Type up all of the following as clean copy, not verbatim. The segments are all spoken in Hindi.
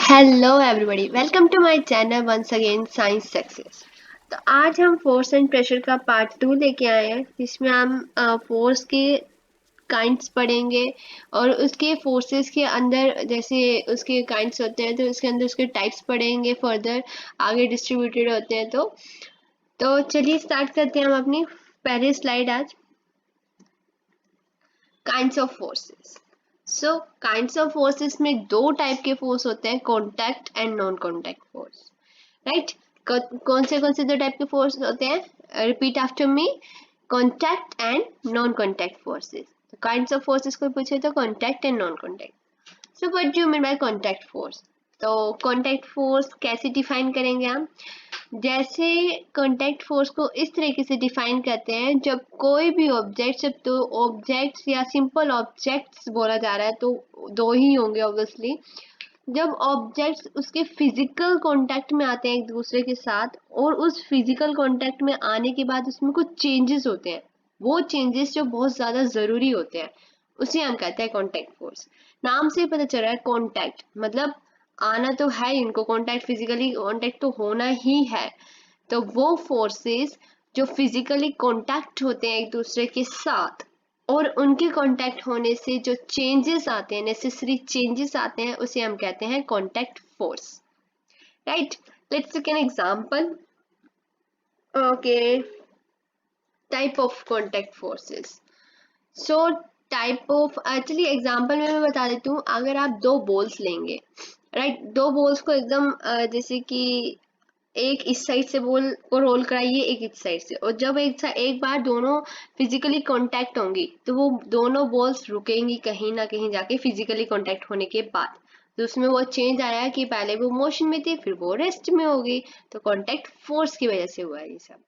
Hello everybody, welcome to my channel once again science success. तो आज हम फोर्स एंड प्रेशर का पार्ट 2 लेके आए हैं, जिसमें हम फोर्स के काइंड्स पढ़ेंगे और उसके फोर्सेस के अंदर जैसे उसके काइंड्स होते हैं तो उसके अंदर उसके टाइप्स पढ़ेंगे, फर्दर आगे डिस्ट्रीब्यूटेड होते हैं। तो चलिए स्टार्ट करते हैं हम अपनी पहली स्लाइड आज। Kinds of forces. So kinds of forces में दो टाइप के फोर्स होते हैं, contact and non contact force. Right, कौन से दो टाइप के फोर्स होते हैं? Repeat after me, contact and non contact forces. Kinds of forces को पूछे तो contact and non contact. So what do you mean by contact force? तो कॉन्टैक्ट फोर्स कैसे डिफाइन करेंगे हम? जैसे कॉन्टैक्ट फोर्स को इस तरीके से डिफाइन करते हैं, जब कोई भी ऑब्जेक्ट, जब दो ऑब्जेक्ट्स या सिंपल ऑब्जेक्ट्स बोला जा रहा है तो दो ही होंगे ऑब्वियसली। जब ऑब्जेक्ट्स उसके फिजिकल कांटेक्ट में आते हैं एक दूसरे के साथ और उस फिजिकल कांटेक्ट में आने के बाद उसमें कुछ चेंजेस होते हैं, वो चेंजेस जो बहुत ज़्यादा ज़रूरी होते हैं, उसे हम कहते हैं कांटेक्ट फोर्स। नाम से पता चल रहा है कांटेक्ट मतलब आना तो है, इनको कांटेक्ट, फिजिकली कांटेक्ट तो होना ही है। तो वो फोर्सेस जो फिजिकली कांटेक्ट होते हैं एक दूसरे के साथ और उनके कांटेक्ट होने से जो चेंजेस आते हैं, नेसेसरी चेंजेस आते हैं, उसे हम कहते हैं contact force. Right, let's take an example. Okay, type of contact forces. So type of, actually example में मैं बता देती हूँ। अगर आप दो बॉल्स लेंगे, राइट, दो बॉल्स को एकदम जैसे कि एक इस साइड से बॉल को रोल कराइए, एक इस साइड से, और जब एक बार दोनों फिजिकली कांटेक्ट होंगी तो वो दोनों बॉल्स रुकेंगी कहीं ना कहीं जाके फिजिकली कांटेक्ट होने के बाद। तो उसमें वो चेंज आया कि पहले वो मोशन में थी, फिर वो रेस्ट में होगी। तो कांटेक्ट फोर्स की वजह से हुआ ये सब।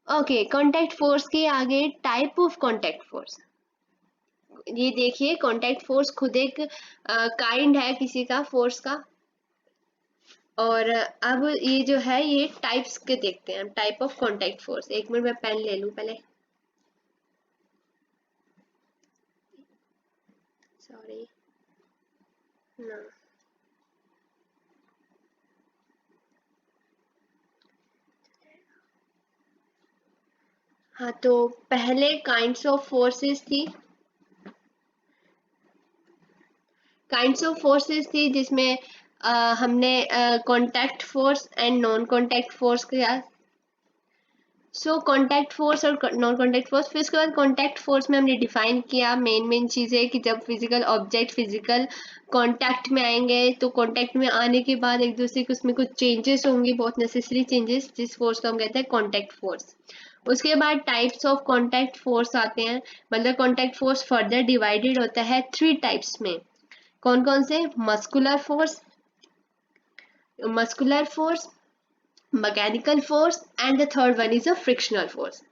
ओके, कांटेक्ट फोर्स के आगे टाइप ऑफ कांटेक्ट फोर्स। ये देखिए, कांटेक्ट फोर्स खुद एक काइंड है किसी का फोर्स का। और अब ये जो है, ये टाइप्स के देखते हैं, टाइप ऑफ कांटेक्ट फोर्स। एक मिनट मैं पेन ले लूं पहले, सॉरी ना। हाँ, तो पहले काइंड्स ऑफ फोर्सेस थी, जिसमें हमने contact force and non contact force किया। सो कॉन्टैक्ट फोर्स और नॉन कॉन्टैक्ट फोर्स, फिर उसके बाद कॉन्टैक्ट फोर्स में हमने डिफाइन किया मेन चीज़ें कि जब फिजिकल ऑब्जेक्ट फिजिकल कॉन्टैक्ट में आएंगे तो कॉन्टैक्ट में आने के बाद एक दूसरे के उसमें कुछ चेंजेस होंगे, बहुत नेसेसरी चेंजेस, जिस फोर्स को हम कहते हैं कॉन्टैक्ट फोर्स। उसके बाद टाइप्स ऑफ कॉन्टैक्ट फोर्स आते हैं, मतलब कॉन्टैक्ट फोर्स फर्दर डिवाइडेड होता है थ्री टाइप्स में। कौन कौन से? Muscular force, mechanical force and the third one is a frictional force.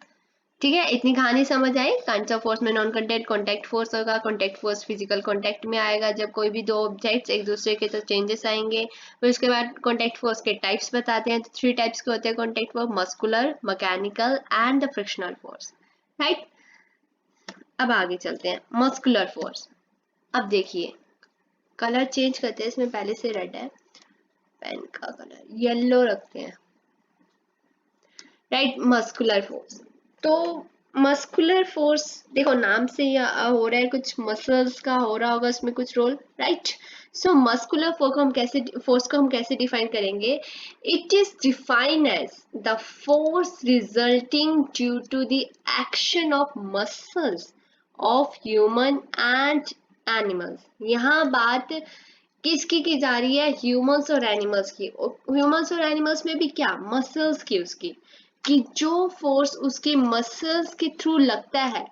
ठीक है, इतनी कहानी समझ आई। काइंड्स ऑफ फोर्स में नॉन कॉन्टैक्ट कॉन्टैक्ट फोर्स होगा। कॉन्टैक्ट फोर्स फिजिकल कॉन्टैक्ट में आएगा जब कोई भी दो ऑब्जेक्ट्स एक दूसरे के, तो चेंजेस आएंगे। फिर उसके बाद कॉन्टैक्ट फोर्स के टाइप्स बताते हैं, तो थ्री टाइप्स के होते हैं contact force: muscular, mechanical and the frictional force. Right, अब आगे चलते हैं। मस्कुलर फोर्स, अब देखिए कलर चेंज करते हैं, इसमें पहले से रेड है, पेन का कलर येलो रखते हैं। Right, muscular force. तो मस्कुलर फोर्स देखो, नाम से ही हो रहा है, कुछ मसल्स का हो रहा होगा इसमें कुछ role. Right, so muscular force को हम कैसे डिफाइन करेंगे? It is define as the force resulting due to the action of muscles of human and animals. यहाँ बात किसकी की जा रही है? ह्यूमंस और एनिमल्स की। ह्यूमंस और एनिमल्स में भी क्या? मसल्स की, उसकी, कि जो फोर्स उसके मसल्स के थ्रू लगता है,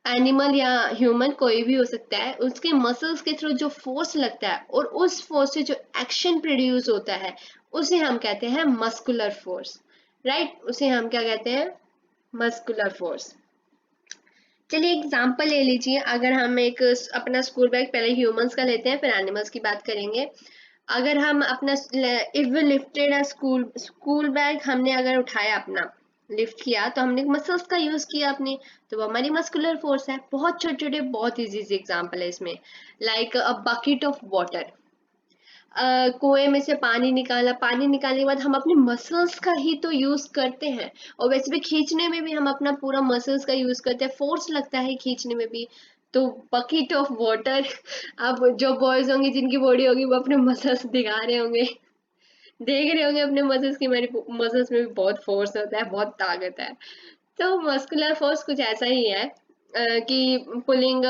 एनिमल या ह्यूमन कोई भी हो सकता है, उसके मसल्स के थ्रू जो फोर्स लगता है और उस फोर्स से जो एक्शन प्रोड्यूस होता है, उसे हम कहते हैं मस्कुलर फोर्स। राइट, उसे हम क्या कहते हैं? Muscular force. चलिए एग्जांपल ले लीजिए। अगर हम एक अपना स्कूल बैग, पहले ह्यूमंस का लेते हैं फिर एनिमल्स की बात करेंगे। अगर हम अपना, if we lifted a school bag, हमने अगर उठाया, अपना लिफ्ट किया, तो हमने मसल्स का यूज किया अपने, तो वो हमारी मस्कुलर फोर्स है। बहुत छोटे छोटे बहुत इजी एग्जांपल है इसमें, like a bucket of water. कुएं में से पानी निकाला, पानी निकालने के बाद हम अपने मसल्स का ही तो यूज करते हैं, और वैसे भी खींचने में भी हम अपना पूरा मसल्स का यूज करते हैं, फोर्स लगता है खींचने में भी। तो बकेट ऑफ वाटर अब जो बॉयज होंगे जिनकी बॉडी होगी वो अपने मसल्स दिखा रहे होंगे, देख रहे होंगे अपने मसल्स की, मेरे मसल्स में भी बहुत फोर्स होता है, बहुत ताकत है। तो मस्कुलर फोर्स कुछ ऐसा ही है कि pulling,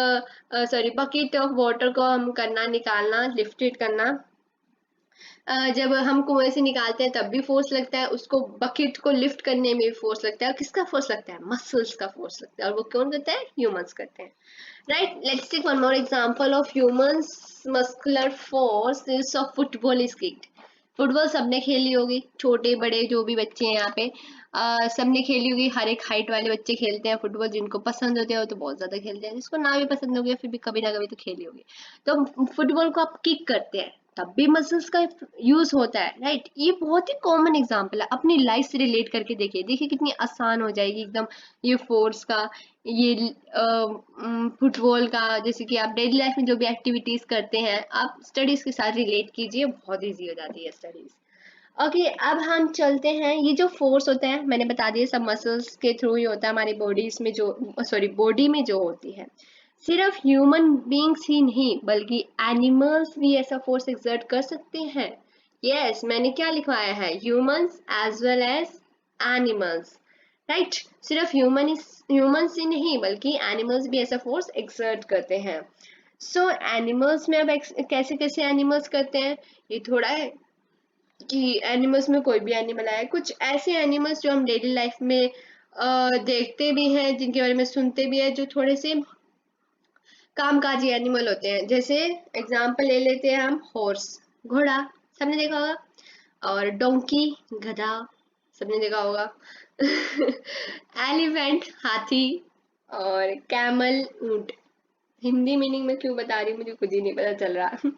sorry, bucket of water को हम करना, निकालना, लिफ्टेड करना। जब हम कुएं से निकालते हैं तब भी फोर्स लगता है, उसको बकेट को लिफ्ट करने में भी फोर्स लगता है। और किसका फोर्स लगता है? मसल्स का फोर्स लगता है। और वो कौन करता है? ह्यूमंस करते हैं, right. Let's take one more example of humans muscular force is of football is kicked. Football सबने खेली होगी, छोटे बड़े जो भी बच्चे हैं यहाँ पे, सबने खेली होगी। हर एक हाइट वाले बच्चे खेलते हैं फुटबॉल, जिनको पसंद होते हैं वो तो बहुत ज्यादा खेलते हैं, जिसको ना भी पसंद होगी फिर भी कभी ना कभी तो खेली होगी। तो फुटबॉल को आप किक करते हैं तब भी मसल्स का यूज होता है, राइट। ये बहुत ही कॉमन एग्जांपल है, अपनी लाइफ से रिलेट करके देखिए, देखिए कितनी आसान हो जाएगी एकदम ये फोर्स का, ये फुटबॉल का। जैसे कि आप डेली लाइफ में जो भी एक्टिविटीज करते हैं आप स्टडीज के साथ रिलेट कीजिए, बहुत इजी हो जाती है स्टडीज। ओके, अब हम चलते हैं। ये जो फोर्स होता है मैंने बता दिया सब मसल्स के थ्रू ही होता है, हमारी बॉडीज में जो, सॉरी, बॉडी में जो होती है। सिर्फ ह्यूमन बींग्स ही नहीं बल्कि एनिमल्स भी ऐसा फोर्स एक्सर्ट कर सकते हैं। यस, मैंने क्या लिखवाया है? Humans as well as animals, right. सिर्फ ह्यूमंस ही नहीं बल्कि एनिमल्स भी ऐसा फोर्स एक्सर्ट करते हैं। सो एनिमल्स में अब कैसे कैसे एनिमल्स करते हैं, ये थोड़ा है कि एनिमल्स में कोई भी एनिमल आए, कुछ ऐसे एनिमल्स जो हम डेली लाइफ में देखते भी हैं, जिनके बारे में सुनते भी हैं, जो थोड़े से कामकाजी एनिमल होते हैं। जैसे एग्जांपल ले लेते हैं हम, हॉर्स, घोड़ा, सबने देखा होगा, और डोंकी, गधा, सबने देखा होगा एलिफेंट, हाथी, और कैमल, ऊंट। हिंदी मीनिंग में क्यों बता रही हूँ मुझे खुद ही नहीं पता चल रहा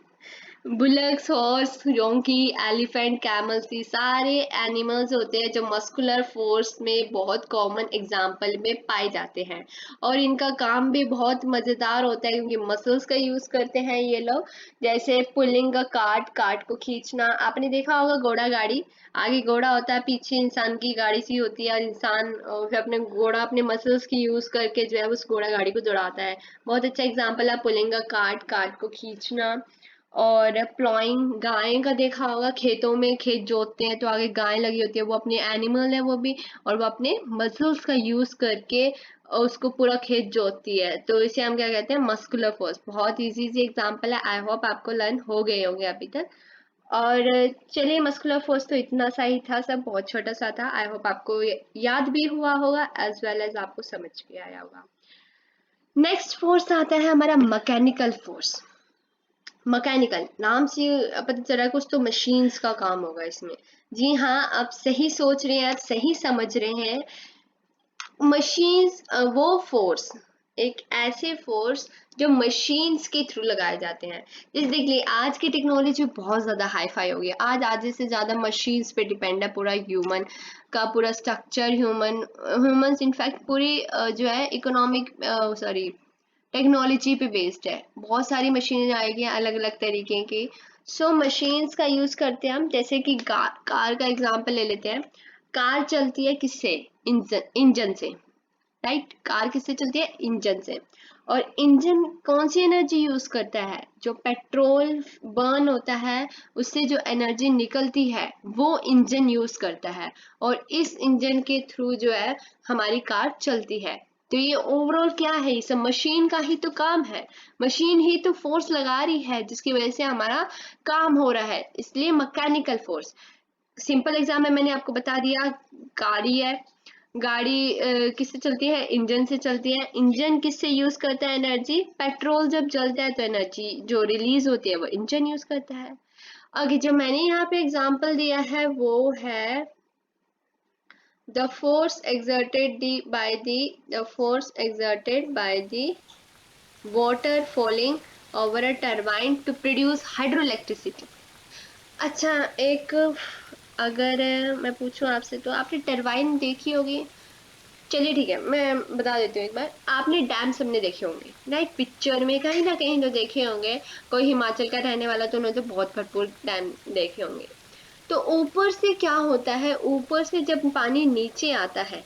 bullocks, horse, donkey, elephant, camels, ये सारे एनिमल्स होते हैं जो मस्कुलर फोर्स में बहुत कॉमन एग्जाम्पल में पाए जाते हैं। और इनका काम भी बहुत मजेदार होता है क्योंकि मसल्स का यूज करते हैं ये लोग। जैसे पुलिंग का कार्ट, कार्ट को खींचना, आपने देखा होगा घोड़ा गाड़ी, आगे घोड़ा होता है, पीछे इंसान की गाड़ी सी होती है, और इंसान फिर अपने घोड़ा अपने मसल्स की यूज करके जो है उस घोड़ा गाड़ी को दौड़ाता है। बहुत अच्छा एग्जाम्पल है पुलिंग का कार्ट, कार्ट को खींचना। और प्लॉइंग, गाय का देखा होगा, खेतों में खेत जोतते हैं तो आगे गाय लगी होती है, वो अपनी एनिमल है वो भी, और वो अपने मसल्स का यूज करके उसको पूरा खेत जोतती है। तो इसे हम क्या कहते हैं? Muscular force. बहुत इजी सी एग्जांपल है, आई होप आपको लर्न हो गए होंगे अभी तक। और चलिए, मस्कुलर फोर्स तो इतना सा ही था, सब बहुत छोटा सा था। आई होप आपको याद भी हुआ होगा एज वेल एज आपको समझ भी आया होगा। नेक्स्ट फोर्स आता है हमारा मैकेनिकल फोर्स। मैकेनिकल नाम से पता चल रहा है कुछ तो मशीन्स का काम होगा इसमें। जी हाँ, आप सही सोच रहे हैं, आप सही समझ रहे हैं। मशीन्स, वो फोर्स, एक ऐसे फोर्स जो मशीन्स के थ्रू लगाए जाते हैं। जैसे देख लिए, आज की टेक्नोलॉजी बहुत ज्यादा हाई फाई हो गई, आज आधे से ज्यादा मशीन्स पे डिपेंड है पूरा ह्यूमन का पूरा स्ट्रक्चर। ह्यूमंस इनफैक्ट पूरी जो है इकोनॉमिक, सॉरी, टेक्नोलॉजी पे बेस्ड है। बहुत सारी मशीनें आएगी अलग अलग तरीके की। सो मशीन्स का यूज करते हैं हम। जैसे कि कार का एग्जांपल ले लेते हैं। कार चलती है किससे? इंजन से, राइट। कार किससे चलती है? इंजन से। और इंजन कौन सी एनर्जी यूज करता है? जो पेट्रोल बर्न होता है उससे जो एनर्जी निकलती है वो इंजन यूज करता है, और इस इंजन के थ्रू जो है हमारी कार चलती है। तो ये ओवरऑल क्या है? ये सब मशीन का ही तो काम है, मशीन ही तो फोर्स लगा रही है जिसकी वजह से हमारा काम हो रहा है, इसलिए मैकेनिकल फोर्स। सिंपल एग्जाम में मैंने आपको बता दिया, गाड़ी है, गाड़ी किससे चलती है? इंजन से चलती है। इंजन किससे यूज करता है एनर्जी? पेट्रोल जब जलता है तो एनर्जी जो रिलीज होती है वो इंजन यूज करता है। आगे जो मैंने यहाँ पे एग्जांपल दिया है वो है the force exerted by the water falling over a turbine to produce hydroelectricity। अच्छा, एक, अगर मैं पूछूं आपसे तो आपने टरबाइन देखी होगी, चलिए ठीक है, मैं बता देती हूँ एक बार। आपने डैम सबने देखे होंगे राइट, पिक्चर में कहीं ना कहीं तो देखे होंगे। कोई हिमाचल का रहने वाला तो उन्होंने तो बहुत भरपूर डैम देखे होंगे। तो ऊपर से क्या होता है, ऊपर से जब पानी नीचे आता है,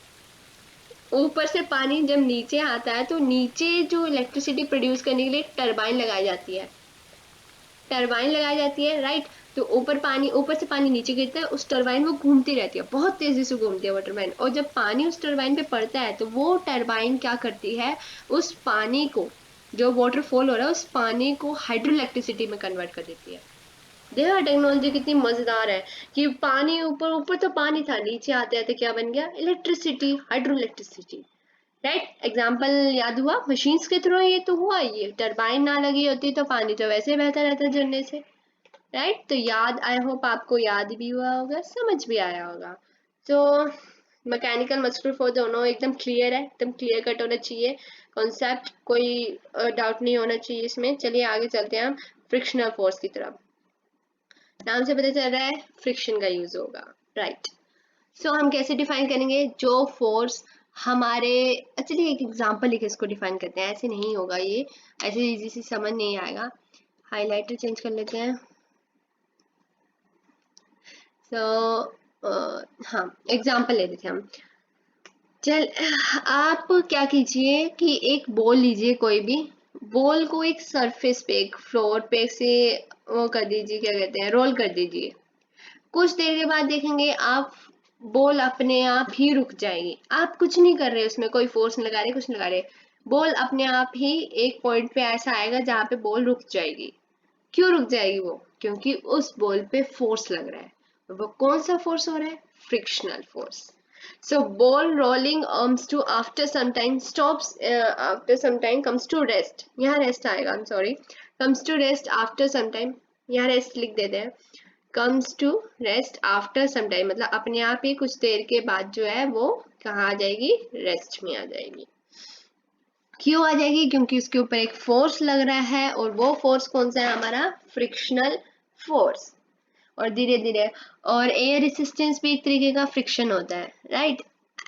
ऊपर से पानी जब नीचे आता है तो नीचे जो इलेक्ट्रिसिटी प्रोड्यूस करने के लिए टरबाइन लगाई जाती है, टरबाइन लगाई जाती है राइट। तो ऊपर से पानी नीचे गिरता है, उस टरबाइन वो घूमती रहती है, बहुत तेजी से घूमती है वो टरबाइन। और जब पानी उस टरबाइन पे पड़ता है तो वो टरबाइन क्या करती है, उस पानी को, जो वाटरफॉल हो रहा है उस पानी को हाइड्रो इलेक्ट्रिसिटी में कन्वर्ट कर देती है। देखा टेक्नोलॉजी कितनी मजेदार है कि पानी ऊपर, ऊपर तो पानी था, नीचे आते आते क्या बन गया, electricity, hydro electricity right. Example याद हुआ, मशीन्स के थ्रू ये तो हुआ, ये टरबाइन ना लगी होती तो पानी तो वैसे बहता रहता झरने से राइट। तो याद, आई होप आपको याद भी हुआ होगा, समझ भी आया होगा। तो मैकेनिकल मस्कुलर फोर्स दोनों एकदम क्लियर है, एकदम क्लियर कट होना चाहिए कॉन्सेप्ट, कोई डाउट नहीं होना चाहिए इसमें। चलिए आगे चलते हैं हम फ्रिक्शनल फोर्स की तरफ। नाम से पता चल रहा है फ्रिक्शन का यूज होगा राइट। सो हम कैसे डिफाइन करेंगे, जो फोर्स हमारे, चलिए एक एग्जांपल लेके इसको डिफाइन करते हैं, ऐसे नहीं होगा ये, ऐसे इजी से समझ नहीं आएगा। हाइलाइटर चेंज कर लेते हैं। हाँ एग्जांपल ले लेते हैं हम। चल, आप क्या कीजिए कि एक बॉल लीजिए, कोई भी बॉल को एक सरफेस पे, एक फ्लोर पे से वो कर दीजिए, क्या कहते हैं, रोल कर दीजिए। कुछ देर के बाद देखेंगे आप, बॉल अपने आप ही रुक जाएगी। आप कुछ नहीं कर रहे, उसमें कोई फोर्स नहीं लगा रहे, कुछ नहीं लगा रहे, बॉल अपने आप ही एक पॉइंट पे ऐसा आएगा जहां पे बॉल रुक जाएगी। क्यों रुक जाएगी वो, क्योंकि उस बॉल पे फोर्स लग रहा है। और वो कौन सा फोर्स हो रहा है, frictional force. So ball rolling arms to after some time stops, after some time comes to rest, यहाँ rest आएगा, I'm sorry, comes to rest after some time, यहाँ rest लिख देते हैं, comes to rest after some time, मतलब अपने आप ही कुछ देर के बाद जो है वो कहाँ आ जाएगी, रेस्ट में आ जाएगी। क्यों आ जाएगी, क्योंकि उसके ऊपर एक फोर्स लग रहा है, और वो फोर्स कौन सा है हमारा, फ्रिक्शनल फोर्स। और धीरे धीरे, और एयर रेसिस्टेंस भी एक तरीके का फ्रिक्शन होता है राइट।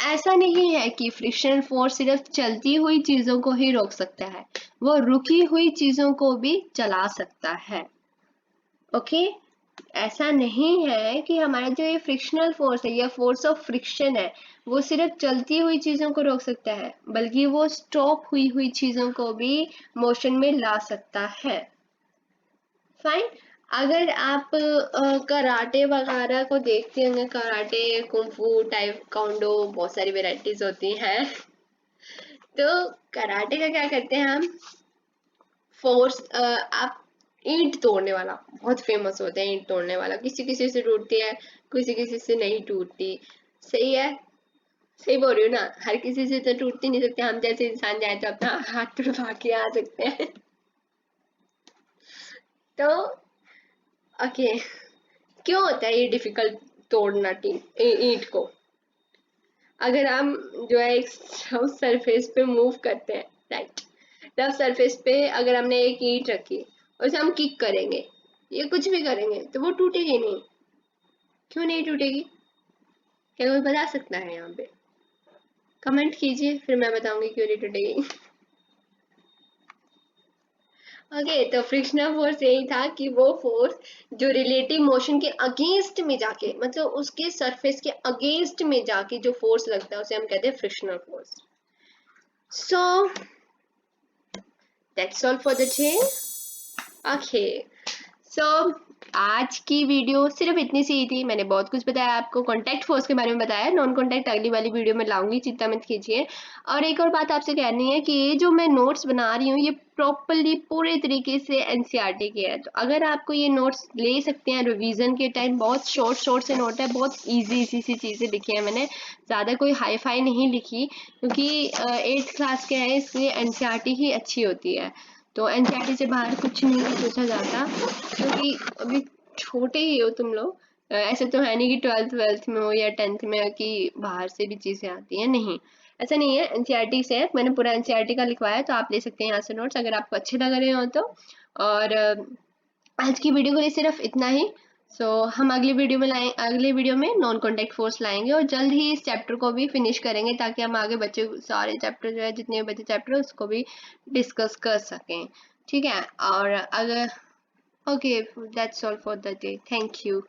ऐसा नहीं है कि फ्रिक्शनल फोर्स सिर्फ चलती हुई चीजों को ही रोक सकता है, वो रुकी हुई चीजों को भी चला सकता है। ओके, ऐसा नहीं है कि हमारा जो ये फ्रिक्शनल फोर्स है, या फोर्स ऑफ फ्रिक्शन है, वो सिर्फ चलती हुई चीजों को रोक सकता है, बल्कि वो स्टॉप हुई हुई चीजों को भी मोशन में ला सकता है। फाइन। अगर आप कराटे वगैरह को देखते होंगे, कराटे, कुंफू, टाइकोंडो, बहुत सारी वेराइटीज होती हैं। तो कराटे का क्या करते हैं हम, फोर्स, आप, ईंट तोड़ने वाला बहुत फेमस होता है, ईंट तोड़ने वाला किसी किसी से टूटती है, किसी किसी से नहीं टूटती। सही है, सही बोल रही हूँ ना, हर किसी से तो टूटती नहीं सकते, हम जैसे इंसान जाए तो अपना हाथ तुड़वा के आ सकते हैं। तो ओके, क्यों होता है ये डिफिकल्ट तोड़ना ईंट को, अगर हम जो है एक रफ सरफेस पे मूव करते हैं राइट, रफ सरफेस पे अगर हमने एक ईंट रखी और उसे हम किक करेंगे, ये कुछ भी करेंगे तो वो टूटेगी नहीं। क्यों नहीं टूटेगी, क्या कोई बता सकता है, यहाँ पे कमेंट कीजिए, फिर मैं बताऊंगी क्यों नहीं टूटेगी। ओके, तो फ्रिक्शनल फोर्स यही था कि वो फोर्स जो रिलेटिव मोशन के अगेंस्ट में जाके, मतलब उसके सरफेस के अगेंस्ट में जाके जो फोर्स लगता है उसे हम कहते हैं frictional force. So that's all for the day. Okay, so आज की वीडियो सिर्फ इतनी सी ही थी, मैंने बहुत कुछ बताया आपको, कॉन्टैक्ट फोर्स के बारे में बताया, नॉन कॉन्टैक्ट अगली वाली वीडियो में लाऊंगी, चिंता मत कीजिए। और एक और बात आपसे कहनी है कि ये जो मैं नोट्स बना रही हूँ ये प्रॉपरली पूरे तरीके से एनसीईआरटी के है, तो अगर आपको ये नोट्स ले सकते हैं रिवीजन के टाइम, बहुत शॉर्ट शॉर्ट से नोट है, बहुत ईजी सी चीज़ें लिखी है मैंने, ज़्यादा कोई हाई फाई नहीं लिखी, क्योंकि 8th क्लास के हैं इसलिए एनसीईआरटी ही अच्छी होती है। तो एनसीईआरटी से बाहर कुछ नहीं सोचा जाता, क्योंकि अभी छोटे ही हो तुम लोग, ऐसे तो है नहीं कि 12th में हो या 10th में हो कि बाहर से भी चीज़ें आती हैं, नहीं, ऐसा नहीं है। एनसीईआरटी से मैंने पूरा एनसीईआरटी का लिखवाया, तो आप ले सकते हैं यहाँ से नोट्स अगर आपको अच्छे लग रहे हो तो। और आज की वीडियो के लिए सिर्फ इतना ही। हम अगली वीडियो में नॉन कॉन्टैक्ट फोर्स लाएंगे और जल्द ही इस चैप्टर को भी फिनिश करेंगे ताकि हम आगे बच्चे सारे चैप्टर जो है जितने बच्चे चैप्टर उसको भी डिस्कस कर सकें, ठीक है। और अगर okay, that's all for the day, thank you.